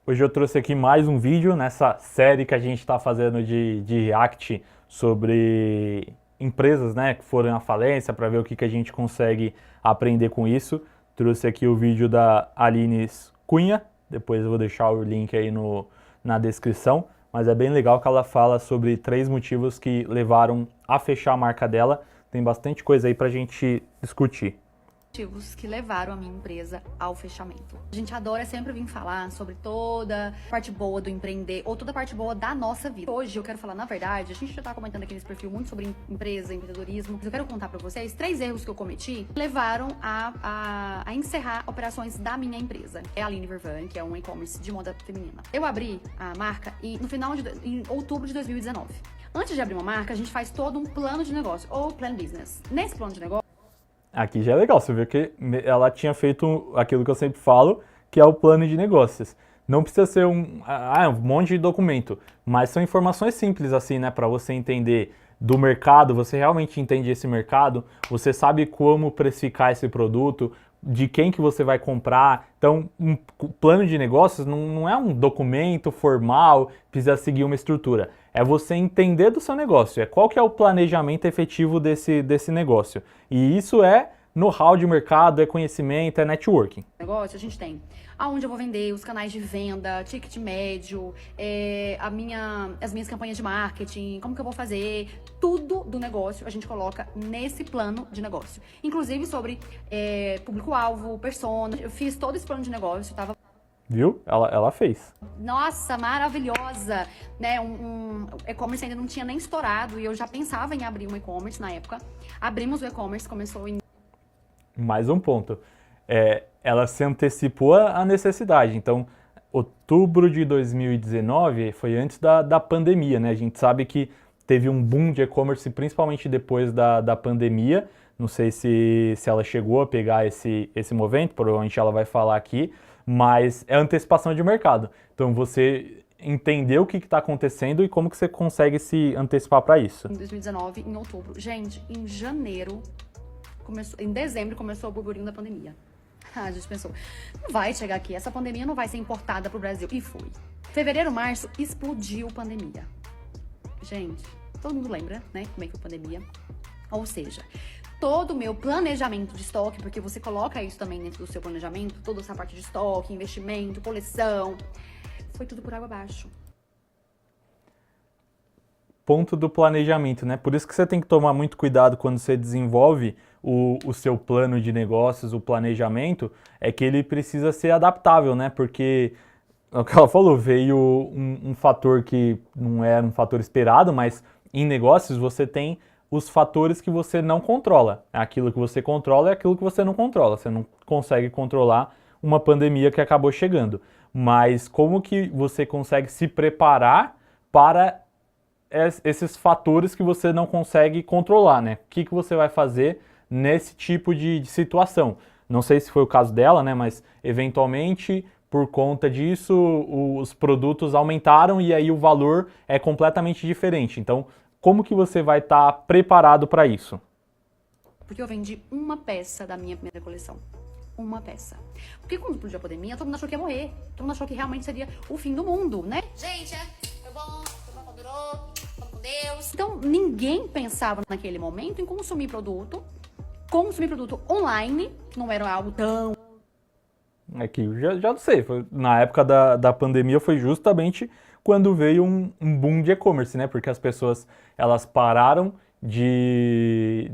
Hoje eu trouxe aqui mais um vídeo nessa série que a gente está fazendo de React sobre empresas, né, que foram à falência, para ver o que a gente consegue aprender com isso. Trouxe aqui o vídeo da Aline Cunha, depois eu vou deixar o link aí na descrição, mas é bem legal que ela fala sobre 3 motivos que levaram a fechar a marca dela. Tem bastante coisa aí para a gente discutir. Motivos que levaram a minha empresa ao fechamento. A gente adora sempre vir falar sobre toda a parte boa do empreender ou toda a parte boa da nossa vida. Hoje eu quero falar, na verdade, a gente já tá comentando aqui nesse perfil muito sobre empresa, empreendedorismo, mas eu quero contar pra vocês 3 erros que eu cometi que levaram a encerrar operações da minha empresa. É a Aline Vervan, que é um e-commerce de moda feminina. Eu abri a marca em outubro de 2019. Antes de abrir uma marca, a gente faz todo um plano de negócio, ou plan business. Nesse plano de negócio, Aqui já é legal, você vê que ela tinha feito aquilo que eu sempre falo, que é o plano de negócios. Não precisa ser um monte de documento, mas são informações simples assim, né, para você entender do mercado, você realmente entende esse mercado, você sabe como precificar esse produto, de quem que você vai comprar. Então, um plano de negócios não é um documento formal, precisa seguir uma estrutura. É você entender do seu negócio, é qual que é o planejamento efetivo desse negócio. E isso é know-how de mercado, é conhecimento, é networking. negócio, a gente tem aonde eu vou vender, os canais de venda, ticket médio, as minhas campanhas de marketing, como que eu vou fazer, tudo do negócio a gente coloca nesse plano de negócio. Inclusive sobre público-alvo, persona, eu fiz todo esse plano de negócio, tava... Viu? Ela fez. Nossa, maravilhosa, né? E-commerce ainda não tinha nem estourado e eu já pensava em abrir um e-commerce na época. Abrimos o e-commerce, começou em... Mais um ponto. Ela se antecipou à necessidade. Então, outubro de 2019 foi antes da pandemia, né? A gente sabe que teve um boom de e-commerce, principalmente depois da pandemia. Não sei se ela chegou a pegar esse movimento, provavelmente ela vai falar aqui, mas é antecipação de mercado. Então, você entender o que está acontecendo e como que você consegue se antecipar para isso. Em 2019, em outubro. Gente, em janeiro... em dezembro começou o burburinho da pandemia. A gente pensou, não vai chegar aqui, essa pandemia não vai ser importada pro Brasil. E foi. Fevereiro, março, explodiu a pandemia. Gente, todo mundo lembra, né, como é que foi a pandemia? Ou seja, todo o meu planejamento de estoque, porque você coloca isso também dentro do seu planejamento, toda essa parte de estoque, investimento, coleção, foi tudo por água abaixo. Ponto do planejamento, né? Por isso que você tem que tomar muito cuidado quando você desenvolve o seu plano de negócios, o planejamento, é que ele precisa ser adaptável, né? Porque, é o que ela falou, veio um fator que não era um fator esperado, mas em negócios você tem os fatores que você não controla. Aquilo que você controla é aquilo que você não controla. Você não consegue controlar uma pandemia que acabou chegando. Mas como que você consegue se preparar para esses fatores que você não consegue controlar, né? O que você vai fazer nesse tipo de situação? Não sei se foi o caso dela, né? Mas eventualmente, por conta disso, os produtos aumentaram e aí o valor é completamente diferente. Então, como que você vai estar preparado para isso? Porque eu vendi uma peça da minha primeira coleção. Uma peça. Porque quando explodiu a pandemia, todo mundo achou que ia morrer. Todo mundo achou que realmente seria o fim do mundo, né? Gente, foi bom quando durou, vamos com Deus. Então, ninguém pensava naquele momento em consumir produto online, não era algo tão... Aqui, já não sei, na época da pandemia foi justamente quando veio um boom de e-commerce, né? Porque as pessoas, elas pararam de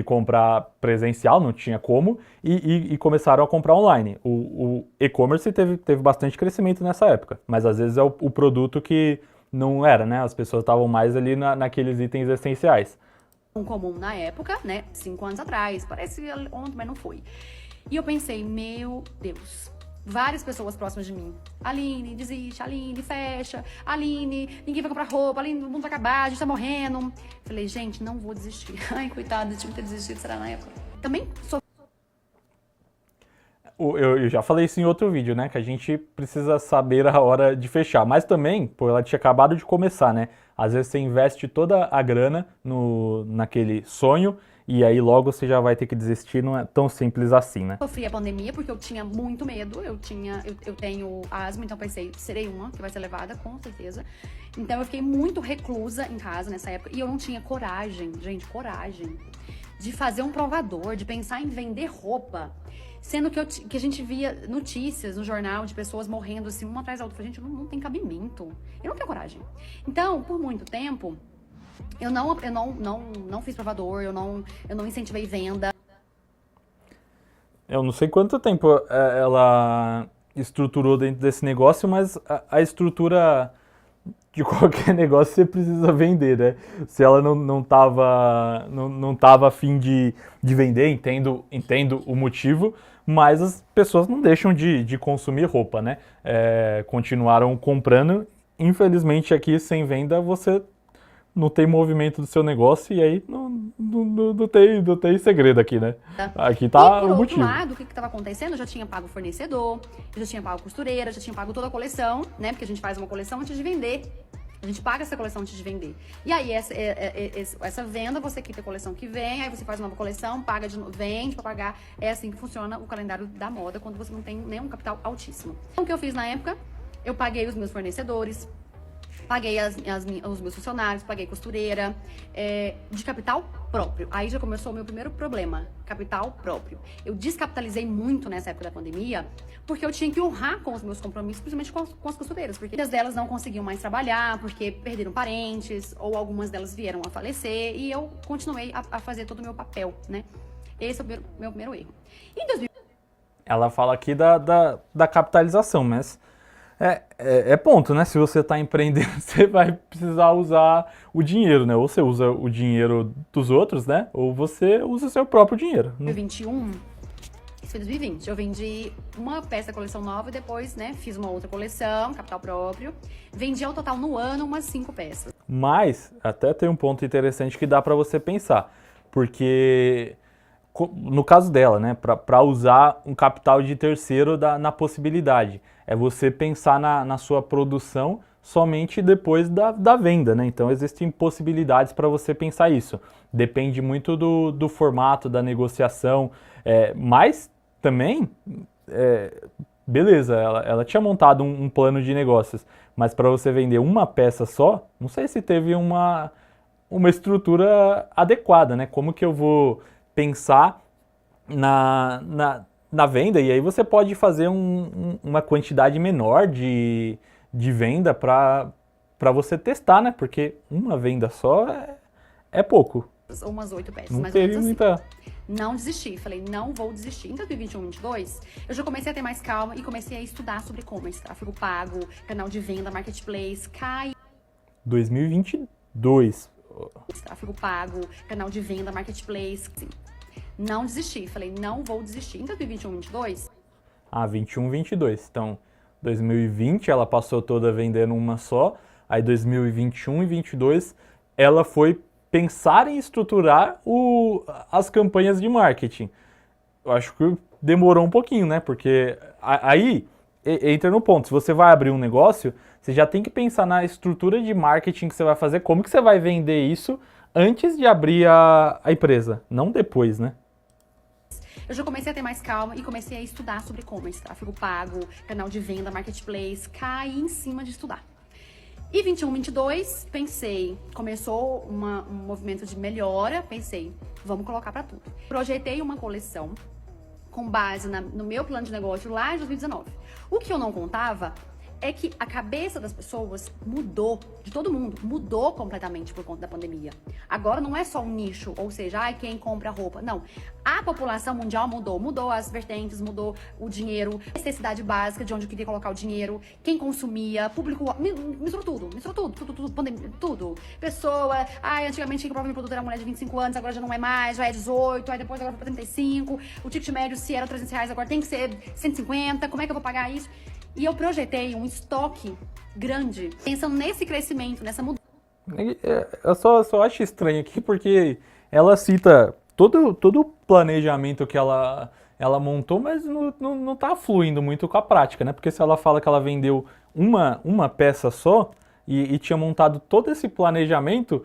comprar presencial, não tinha como, e começaram a comprar online. O e-commerce teve bastante crescimento nessa época, mas às vezes é o produto que não era, né? As pessoas estavam mais ali naqueles itens essenciais. Comum na época, né? 5 anos atrás, parece ontem, mas não foi. E eu pensei, meu Deus, várias pessoas próximas de mim. Aline, desiste, Aline, fecha, Aline, ninguém vai comprar roupa, Aline, o mundo vai acabar, a gente tá morrendo. Falei, gente, não vou desistir. Ai, coitado, eu tinha que ter desistido, será na época. Também sou... Eu já falei isso em outro vídeo, né? Que a gente precisa saber a hora de fechar. Mas também, pô, ela tinha acabado de começar, né? Às vezes você investe toda a grana naquele sonho e aí logo você já vai ter que desistir, não é tão simples assim, né? Sofri a pandemia porque eu tinha muito medo, eu tenho asma, então pensei, serei uma que vai ser levada, com certeza. Então eu fiquei muito reclusa em casa nessa época e eu não tinha coragem, gente, coragem, de fazer um provador, de pensar em vender roupa. Sendo que a gente via notícias no jornal de pessoas morrendo assim, uma atrás da outra. Gente, não tem cabimento. Eu não tenho coragem. Então, por muito tempo, eu não fiz provador, eu não incentivei venda. Eu não sei quanto tempo ela estruturou dentro desse negócio, mas a estrutura de qualquer negócio você precisa vender, né? Se ela não tava a fim de vender, entendo o motivo, mas as pessoas não deixam de consumir roupa, né? Continuaram comprando. Infelizmente aqui sem venda você não tem movimento do seu negócio e aí não tem segredo aqui, né? Aqui tá E por o outro motivo. lado, o que estava acontecendo? Eu já tinha pago fornecedor, eu já tinha pago costureira, já tinha pago toda a coleção, né? Porque a gente faz uma coleção antes de vender. A gente paga essa coleção antes de vender. E aí, essa venda, você quita a coleção que vem, aí você faz uma nova coleção, paga de novo, vende pra pagar. É assim que funciona o calendário da moda, quando você não tem nenhum capital altíssimo. Então, o que eu fiz na época? Eu paguei os meus fornecedores, paguei os meus funcionários, paguei costureira, de capital próprio. Aí já começou o meu primeiro problema, capital próprio. Eu descapitalizei muito nessa época da pandemia, porque eu tinha que honrar com os meus compromissos, principalmente com as costureiras, porque muitas delas não conseguiam mais trabalhar, porque perderam parentes, ou algumas delas vieram a falecer, e eu continuei a fazer todo o meu papel, né? Esse é o meu primeiro erro. Em 2000... Ela fala aqui da capitalização, mas é ponto, né? Se você está empreendendo, você vai precisar usar o dinheiro, né? Ou você usa o dinheiro dos outros, né? Ou você usa o seu próprio dinheiro. 2021, isso foi 2020, eu vendi uma peça da coleção nova e depois, né, fiz uma outra coleção, capital próprio. Vendi ao total no ano umas 5 peças. Mas até tem um ponto interessante que dá para você pensar, porque no caso dela, né, para usar um capital de terceiro na possibilidade, é você pensar na sua produção somente depois da venda, né? Então existem possibilidades para você pensar isso. Depende muito do formato da negociação, mas também, beleza, ela tinha montado um plano de negócios, mas para você vender uma peça só, não sei se teve uma estrutura adequada, né? Como que eu vou pensar na venda, e aí você pode fazer uma quantidade menor de venda para você testar, né? Porque uma venda só é pouco. Ou umas 8 peças, Não mais ou teve menos assim. muita... Não desisti, falei, não vou desistir. Em 2021, 2022, eu já comecei a ter mais calma e comecei a estudar sobre e-commerce, tráfego pago, canal de venda, marketplace, 2022. tráfego pago, canal de venda, marketplace, assim. Não desisti, falei, não vou desistir. Em 2021, 2022... 21, 22. Então, 2020 ela passou toda vendendo uma só, aí 2021 e 22 ela foi pensar em estruturar as campanhas de marketing. Eu acho que demorou um pouquinho, né? Porque aí entra no ponto, se você vai abrir um negócio, você já tem que pensar na estrutura de marketing que você vai fazer, como que você vai vender isso antes de abrir a empresa, não depois, né? Eu já comecei a ter mais calma e comecei a estudar sobre e-commerce, tráfego pago, canal de venda, marketplace, caí em cima de estudar. E 21, 22, pensei, começou um movimento de melhora, pensei, vamos colocar pra tudo. Projetei uma coleção com base no meu plano de negócio lá em 2019. O que eu não contava é que a cabeça das pessoas mudou, de todo mundo, mudou completamente por conta da pandemia. Agora não é só um nicho, ou seja, quem compra roupa. Não, a população mundial mudou as vertentes, mudou o dinheiro, necessidade básica de onde eu queria colocar o dinheiro, quem consumia, público, misturou tudo, pandemia, tudo. Pessoa, antigamente quem comprava meu produto era mulher de 25 anos, agora já não é mais, já é 18, aí depois agora foi pra 35, o ticket médio se era R$300, agora tem que ser 150, como é que eu vou pagar isso? E eu projetei um estoque grande, pensando nesse crescimento, nessa mudança. Eu só acho estranho aqui porque ela cita todo o planejamento que ela montou, mas não tá fluindo muito com a prática, né? Porque se ela fala que ela vendeu uma peça só e tinha montado todo esse planejamento,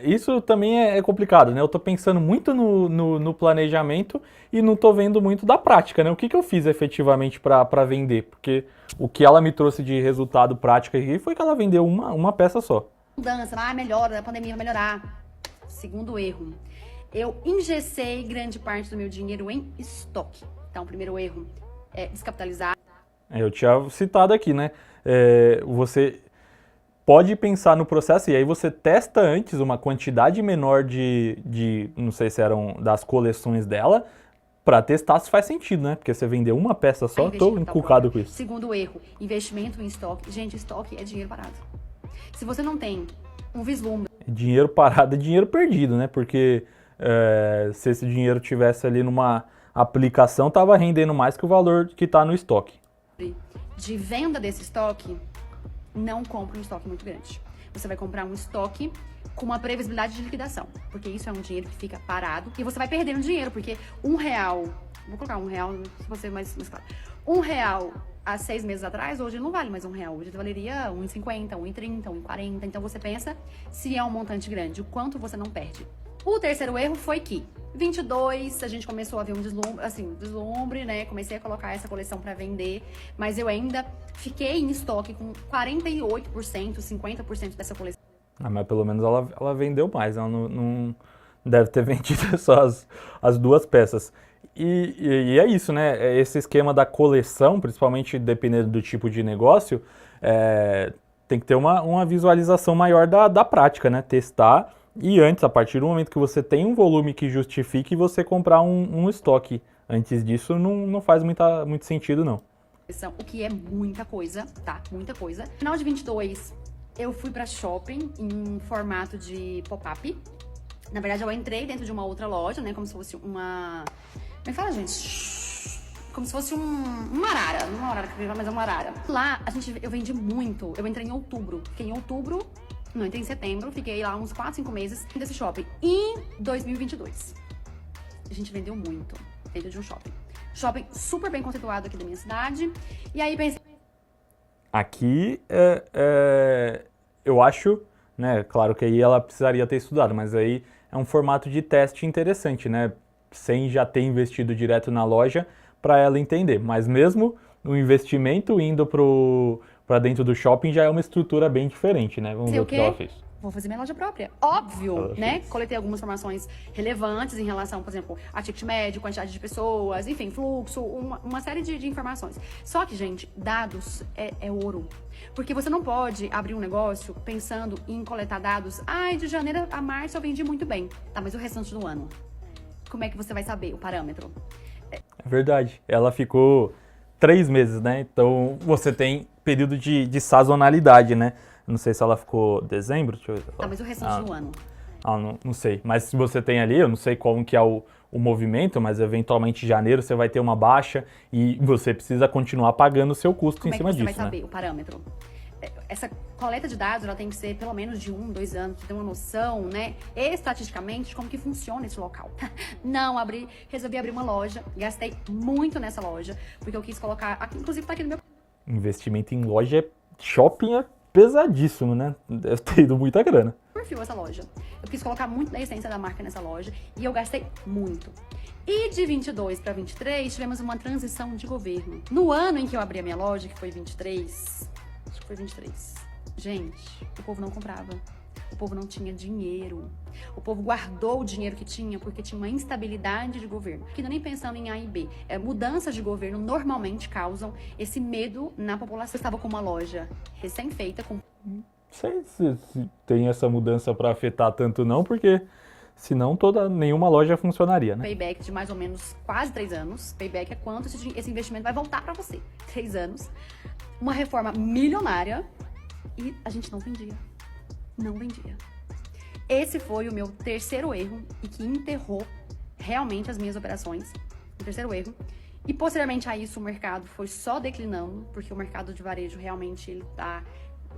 Isso também é complicado, né? Eu tô pensando muito no planejamento e não tô vendo muito da prática, né? O que eu fiz efetivamente para vender? Porque o que ela me trouxe de resultado prático aqui foi que ela vendeu uma peça só. Mudança, melhora, a pandemia vai melhorar. Segundo erro, eu engessei grande parte do meu dinheiro em estoque. Então, o primeiro erro é descapitalizar. Eu tinha citado aqui, né? Você pode pensar no processo e aí você testa antes uma quantidade menor não sei se eram das coleções dela, para testar se faz sentido, né? Porque você vendeu uma peça só, tô encucado com isso. Segundo erro, investimento em estoque. Gente, estoque é dinheiro parado. Se você não tem um vislumbre. Dinheiro parado é dinheiro perdido, né? Porque se esse dinheiro tivesse ali numa aplicação, tava rendendo mais que o valor que tá no estoque. De venda desse estoque, não compre um estoque muito grande. Você vai comprar um estoque com uma previsibilidade de liquidação, porque isso é um dinheiro que fica parado e você vai perdendo dinheiro, porque R$1, vou colocar R$1, se você mais claro, R$1 há 6 meses atrás, hoje não vale mais R$1, hoje valeria R$1,50, R$1,30, R$1,40, então você pensa se é um montante grande, o quanto você não perde. O terceiro erro foi que 22, a gente começou a ver um deslumbre, né? Comecei a colocar essa coleção para vender, mas eu ainda fiquei em estoque com 48%, 50% dessa coleção. Mas pelo menos ela vendeu mais, ela não deve ter vendido só as duas peças. E é isso, né? Esse esquema da coleção, principalmente dependendo do tipo de negócio, tem que ter uma visualização maior da prática, né? Testar. E antes, a partir do momento que você tem um volume que justifique, você comprar um estoque. Antes disso, não faz muito sentido, não. O que é muita coisa, tá? Muita coisa. No final de 22, eu fui pra shopping em formato de pop-up. Na verdade, eu entrei dentro de uma outra loja, né? Como se fosse uma... Como é que fala, gente? Como se fosse uma arara. Não uma arara, mas é uma arara. Lá, eu vendi muito. Eu entrei em outubro. Fiquei em outubro... Não, entrei em setembro, fiquei lá uns 4, 5 meses desse shopping. Em 2022, a gente vendeu muito dentro de um shopping. Shopping super bem conceituado aqui da minha cidade. E aí pensei... Aqui, eu acho, né, claro que aí ela precisaria ter estudado, mas aí é um formato de teste interessante, né? Sem já ter investido direto na loja para ela entender. Mas mesmo no investimento indo para dentro do shopping já é uma estrutura bem diferente, né? Vamos ver o que ela fez. Vou fazer minha loja própria. Óbvio, né? Coletei algumas informações relevantes em relação, por exemplo, a ticket médio, quantidade de pessoas, enfim, fluxo, uma série de informações. Só que, gente, dados é ouro. Porque você não pode abrir um negócio pensando em coletar dados. Ai, de janeiro a março eu vendi muito bem. Tá, mas o restante do ano? Como é que você vai saber o parâmetro? É verdade. Ela ficou 3 meses, né? Então você tem período de sazonalidade, né? Não sei se ela ficou dezembro, deixa eu ver. Tá, mas o restante do ano? Não sei. Mas se você tem ali, eu não sei como que é o movimento, mas eventualmente em janeiro você vai ter uma baixa e você precisa continuar pagando o seu custo em cima disso, né? Como é que você vai saber o parâmetro? Essa coleta de dados, ela tem que ser pelo menos de 1, 2 anos, pra ter uma noção, né, estatisticamente, de como que funciona esse local. Não, resolvi abrir uma loja, gastei muito nessa loja, porque eu quis colocar, aqui, inclusive tá aqui no meu... Investimento em loja, shopping é pesadíssimo, né? Deve ter ido muita grana. Perfil essa loja. Eu quis colocar muito da essência da marca nessa loja e eu gastei muito. E de 22 para 23, tivemos uma transição de governo. No ano em que eu abri a minha loja, que foi 23... Acho que foi 23. Gente, o povo não comprava. O povo não tinha dinheiro. O povo guardou o dinheiro que tinha porque tinha uma instabilidade de governo. Que não nem pensando em A e B. Mudanças de governo normalmente causam esse medo na população. Eu estava com uma loja recém-feita com... Não sei se tem essa mudança para afetar tanto não, porque senão nenhuma loja funcionaria, né? Payback de mais ou menos quase 3 anos. Payback é quanto esse investimento vai voltar para você. 3 anos. Uma reforma milionária e a gente não vendia. Não vendia. Esse foi o meu terceiro erro e que enterrou realmente as minhas operações. O terceiro erro. E posteriormente a isso o mercado foi só declinando, porque o mercado de varejo realmente ele tá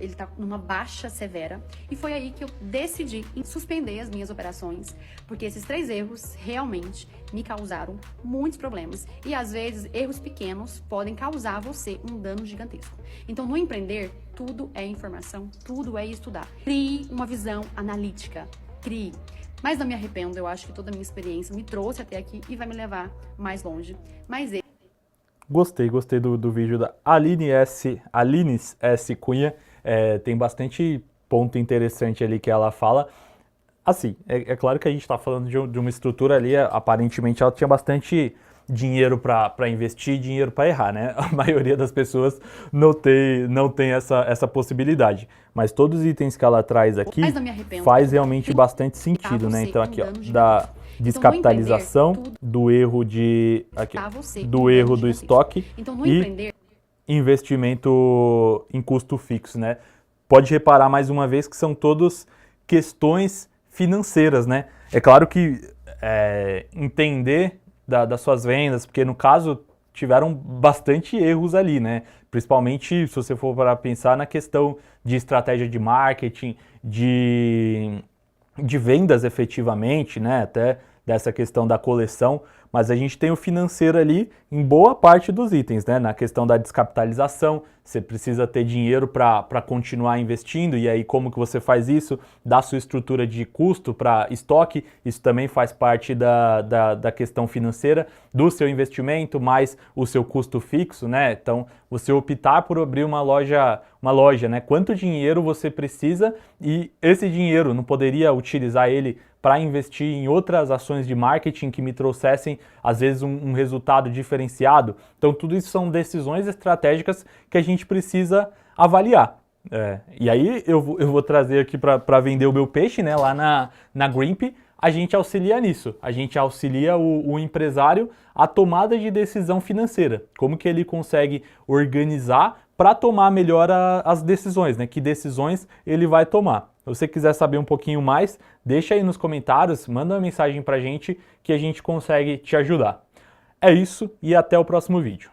ele tá numa baixa severa, e foi aí que eu decidi em suspender as minhas operações, porque esses 3 erros realmente me causaram muitos problemas, e às vezes erros pequenos podem causar a você um dano gigantesco. Então, no empreender, tudo é informação, tudo é estudar. Crie uma visão analítica, crie. Mas não me arrependo, eu acho que toda a minha experiência me trouxe até aqui e vai me levar mais longe. Mas Gostei do vídeo da Aline S. Cunha. Tem bastante ponto interessante ali que ela fala. Assim, é claro que a gente está falando de uma estrutura ali, aparentemente ela tinha bastante dinheiro para investir, dinheiro para errar, né? A maioria das pessoas não tem essa possibilidade. Mas todos os itens que ela traz aqui faz realmente bastante sentido, né? Então aqui, ó, da descapitalização, do erro do estoque e investimento em custo fixo, né? Pode reparar mais uma vez que são todas questões financeiras, né? É claro que entender das suas vendas, porque no caso tiveram bastante erros ali, né? Principalmente se você for para pensar na questão de estratégia de marketing, de vendas efetivamente, né? Até dessa questão da coleção, mas a gente tem o financeiro ali em boa parte dos itens, né? Na questão da descapitalização, você precisa ter dinheiro para continuar investindo, e aí como que você faz isso? Da sua estrutura de custo para estoque, isso também faz parte da questão financeira, do seu investimento, mais o seu custo fixo, né? Então, você optar por abrir uma loja, né? Quanto dinheiro você precisa, e esse dinheiro não poderia utilizar ele para investir em outras ações de marketing que me trouxessem, às vezes, um resultado diferenciado. Então, tudo isso são decisões estratégicas que a gente precisa avaliar. E aí, eu vou trazer aqui para vender o meu peixe, né? Lá na Grimp, a gente auxilia nisso. A gente auxilia o empresário a tomada de decisão financeira. Como que ele consegue organizar para tomar melhor as decisões, né? Que decisões ele vai tomar. Se você quiser saber um pouquinho mais, deixa aí nos comentários, manda uma mensagem pra gente que a gente consegue te ajudar. É isso e até o próximo vídeo.